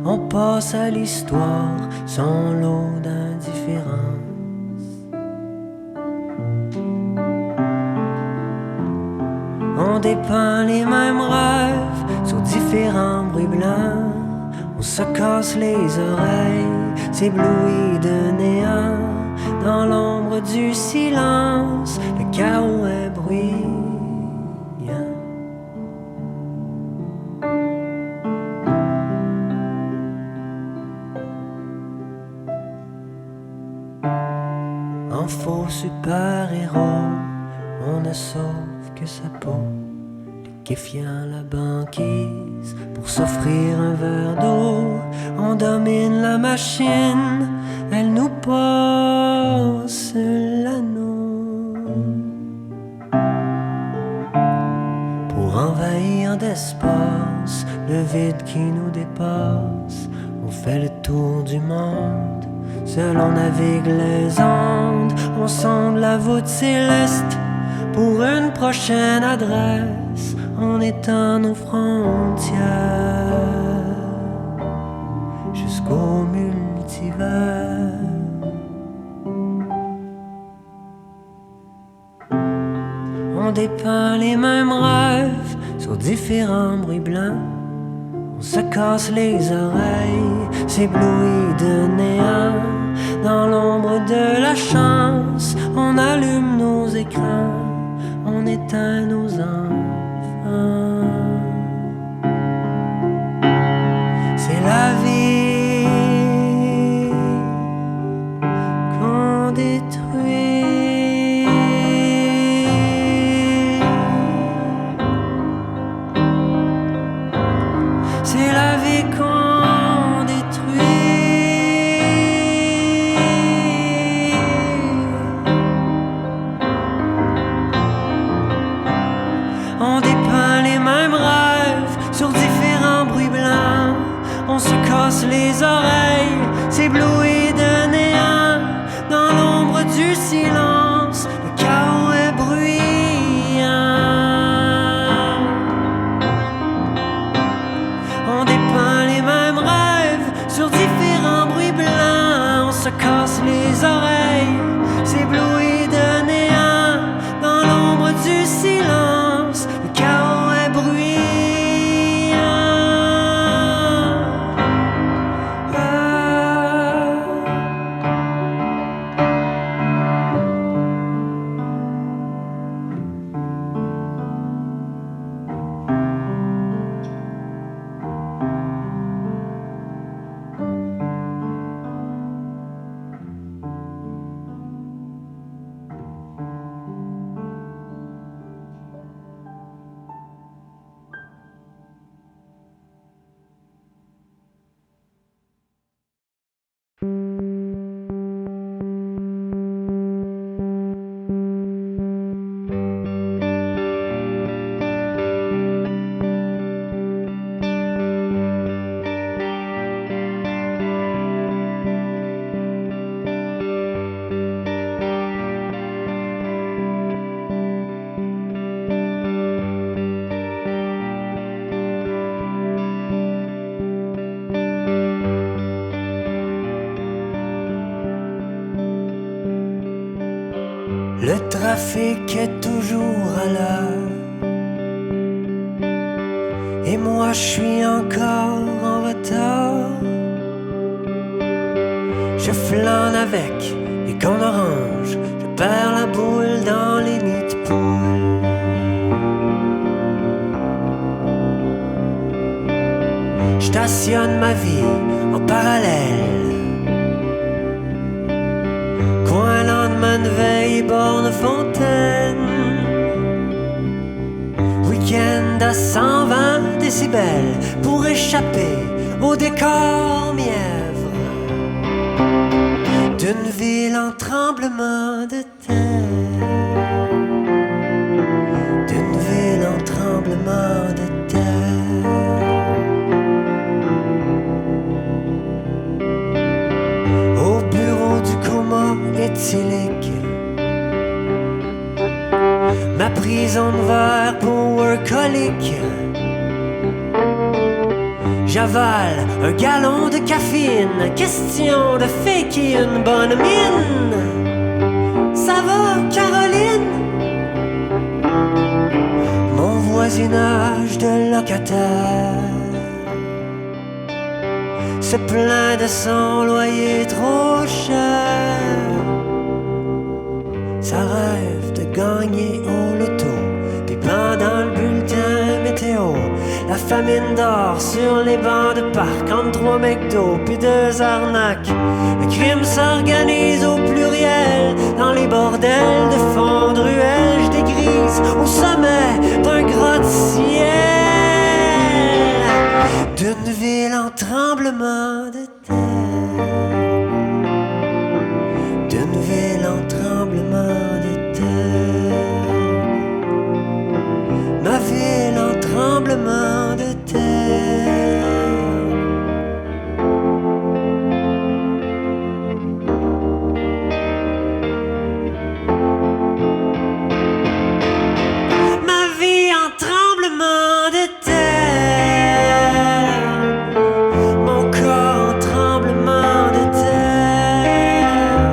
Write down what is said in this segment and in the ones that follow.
on passe à l'histoire sans lot d'indifférence. On dépeint les mêmes rêves sous différents bruits blancs. On se casse les oreilles, s'éblouit de néant. Dans l'ombre du silence, le chaos est bruyant. En faux super-héros, on ne sauve que sa peau. Liquéfiant la banquise pour s'offrir un verre d'eau. On domine la machine, elle nous passe l'anneau. Pour envahir d'espace le vide qui nous dépasse, on fait le tour du monde. Seul on navigue les ondes, on sonde la voûte céleste pour une prochaine adresse. On étend nos frontières jusqu'au multivers. On dépeint les mêmes rêves sur différents bruits blancs. On se casse les oreilles, s'éblouit de néant. Dans l'ombre de la chance, on allume nos écrans, on éteint nos enfants. C'est la vie qu'on détruit. C'est la vie qu'on détruit. On dépeint les mêmes rêves sur différents bruits blancs. On se casse les oreilles, s'éblouit de néant. Dans l'ombre du silence, le chaos est bruyant. On dépeint les mêmes rêves sur différents bruits blancs. On se casse les oreilles, s'éblouit de néant. Dans l'ombre du silence, le chaos est bruyant. Le trafic est toujours à l'heure et moi je suis encore en retard. Je flâne avec les cônes oranges, je perds la boule dans les nids de poules. Je stationne ma vie en parallèle, coin lendemain de veille, borne fontaine. Week-end à 120 décibels pour échapper au décor mièvre d'une ville en tremblement de terre. D'une ville en tremblement de terre. Au bureau du coma éthylique, ma prison de verre pour workaholic. J'avale un gallon de caféine, question de faker une bonne mine. Ça va, Caroline? Mon voisinage de locataire se plaint de son loyer trop cher. Ça rêve de gagner au loto, puis pendant le bulletin météo, la famine dort sur les bancs de parc entre 3 McDo puis 2 arnaques. Le crime s'organise au pluriel dans les bordels de fond de ruelle. J'dégrise au sommet d'un gratte-ciel d'une ville en tremblement de terre, d'une ville en tremblement de terre, ma ville en tremblement de terre. Ma vie en tremblement de terre, mon corps en tremblement de terre,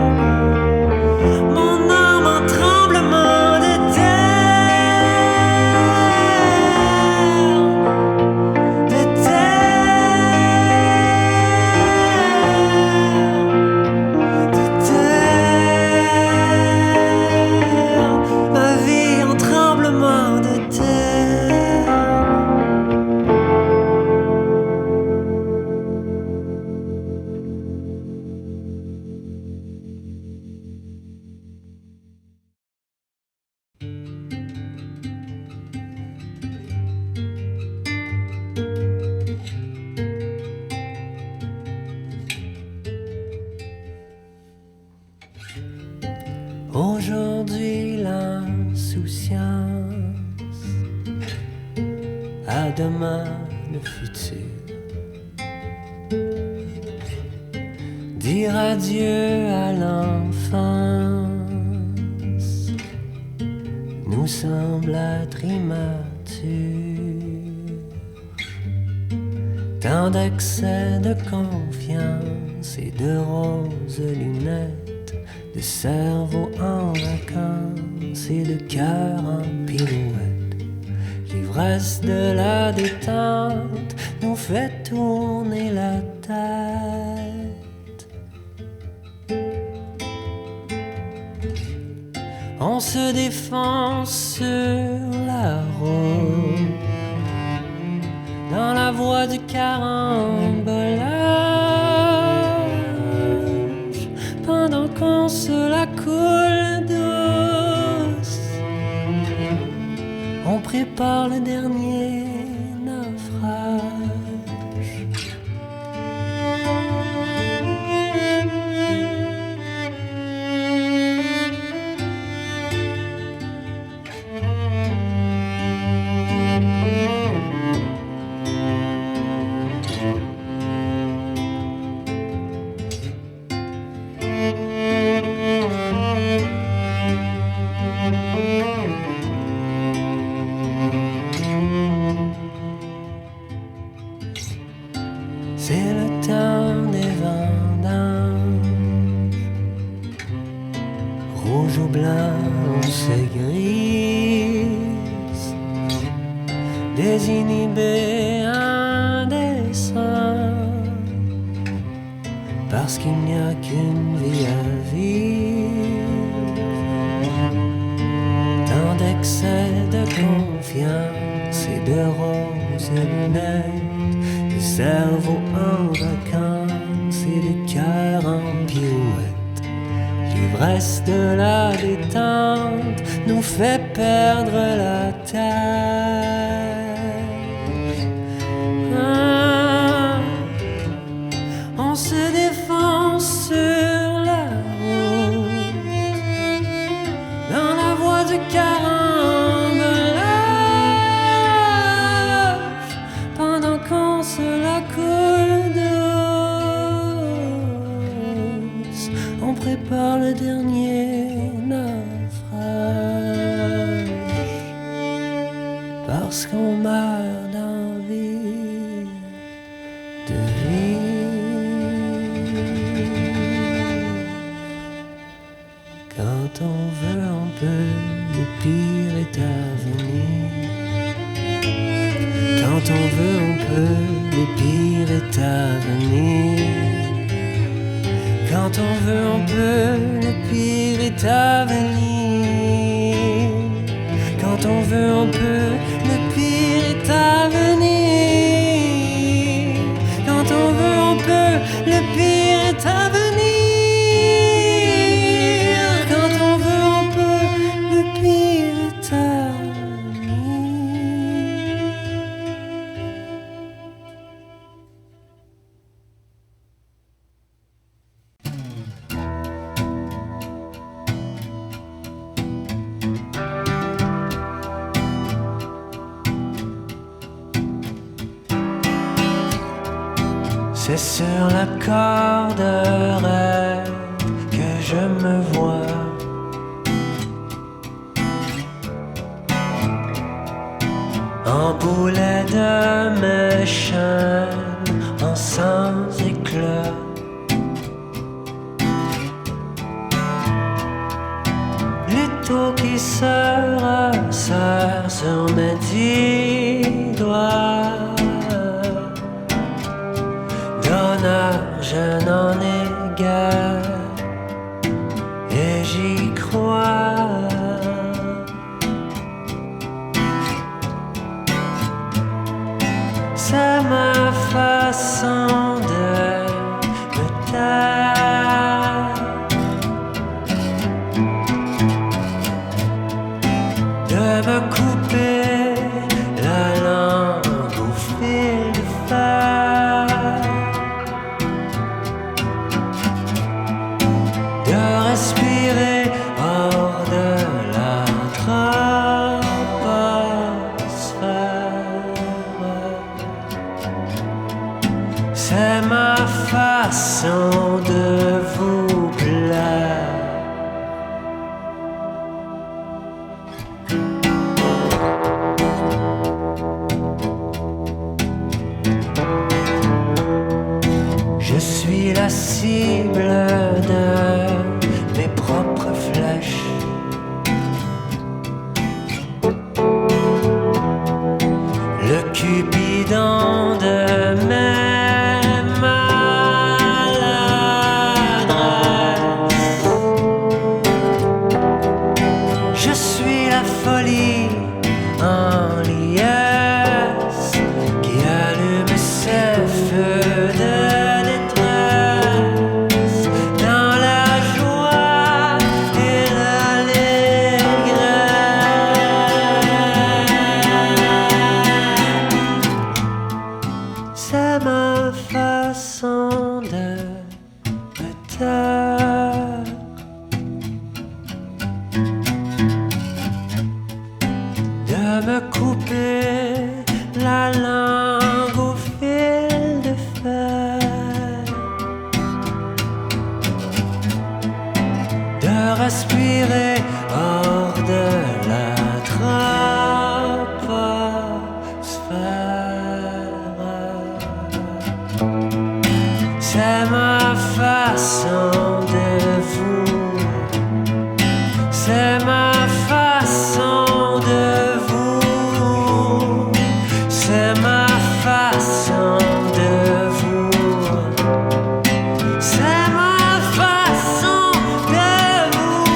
mon âme en tremblement de terre, de terre, ma vie en tremblement de terre. Aujourd'hui l'insouciance, à demain le futur. Dire adieu à l'enfance nous semble être immature. Tant d'excès de confiance et de roses lunettes, de cerveau en vacances et de cœur en pirouette. L'ivresse de la détente nous fait tourner la tête. On se défonce sur la route, dans la voie du carambolage, pendant qu'on se la coule douce. On prépare le dernier naufrage. C'est le temps des vendanges, rouge ou blanc on se grise, désinhibés indécents, parce qu'il n'y a qu'une vie à vivre. Tant d'excès de confiance et de roses lunettes, de cerveau en vacances et de cœur en pirouette. L'ivresse de la détente nous fait perdre la tête. On se défonce sur la route, dans la voie du carambolage, pendant qu'on se la coule douce. On prépare le dernier naufrage, parce qu'on meurt d'envie est à venir. Quand on veut, on peut, le pire est à venir. Quand on veut, on peut, le pire est à venir. Quand on veut, on peut, le pire est à venir. Quand on veut, on peut, le pire est à C'est sur la corde raide que je me vois. En boulet de mes chaînes, en sans éclat. L'étau qui se resserre sur mes 10 doigts. Je n'en ai guère et j'y crois. C'est ma façon de me taire, de me couper la langue au fil de fer. Respirer hors de la troposphère. C'est ma façon de vous plaire. Je suis la cible de mes propres flèches. Le Cupidon de mes maladresses. Je suis la folie en liesse qui allume ses feux de me couper la langue au fil de fer, de respirer hors de la troposphère. C'est ma façon de vous, c'est ma façon de vous, c'est ma façon de vous, c'est ma façon de vous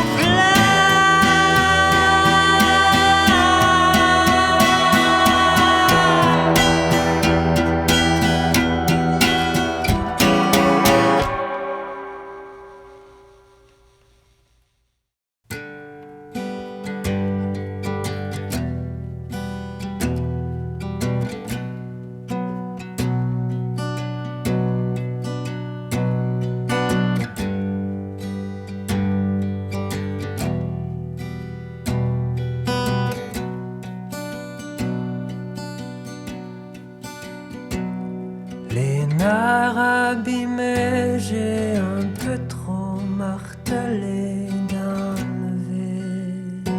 Les nerfs abîmés, j'ai un peu trop martelé dans le vide.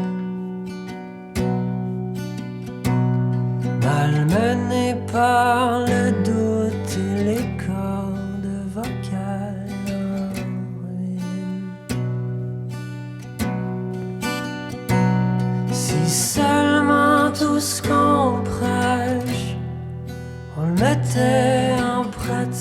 Malmené par le doute et les cordes vocales en ruine. Si seulement tout ce qu'on prêche, on le mettait en pratique.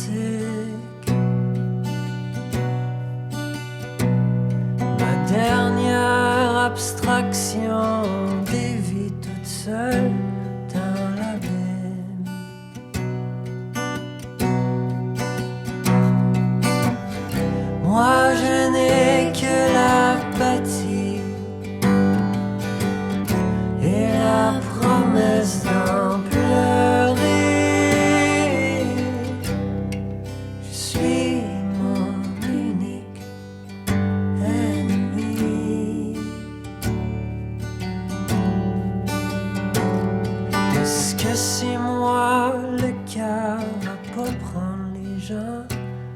gens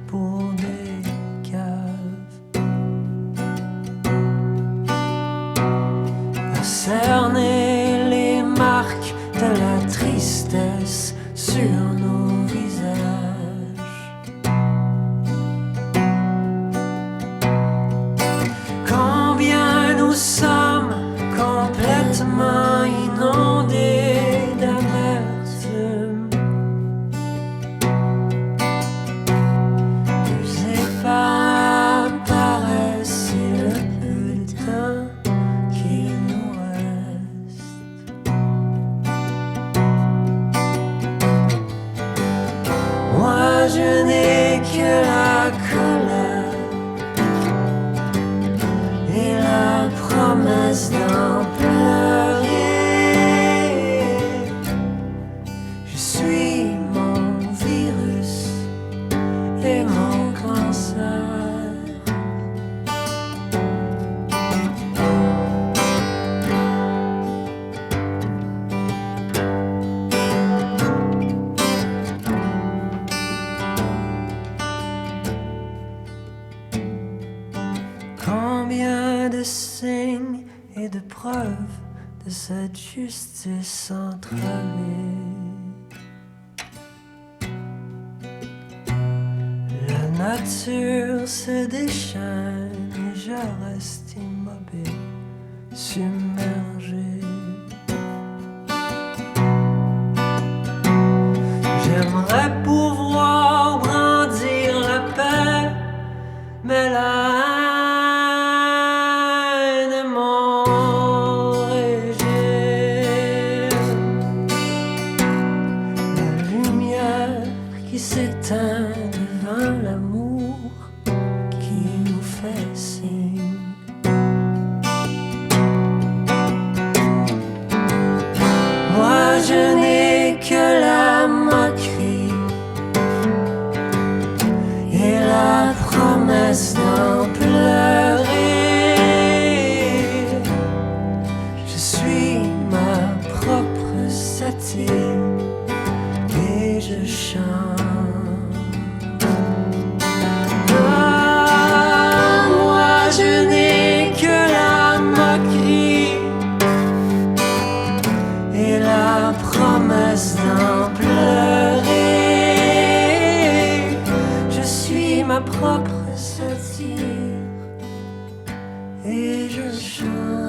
pour des caves. À cerner les marques de la tristesse sur nos visages. Combien nous sommes complètement inondés d'amertume. Nous évaporer le peu de temps qu'il nous reste. Moi je n'ai que la colère et la promesse d'en pleurer. Je suis mon virus et mon cancer. Combien de signes et de preuves de cette justice entravée. La nature se déchaîne et je reste immobile, submergé. J'aimerais pouvoir brandir la paix, mais la haine est mon régime. La lumière qui s'éteint devant l'amour qui nous fait signe. Moi je n'ai que la moquerie et la promesse d'en pleurer. Je suis ma propre satire et je chante. Ah, moi je n'ai que la moquerie et la promesse d'en pleurer. Je suis ma propre satire et je chante.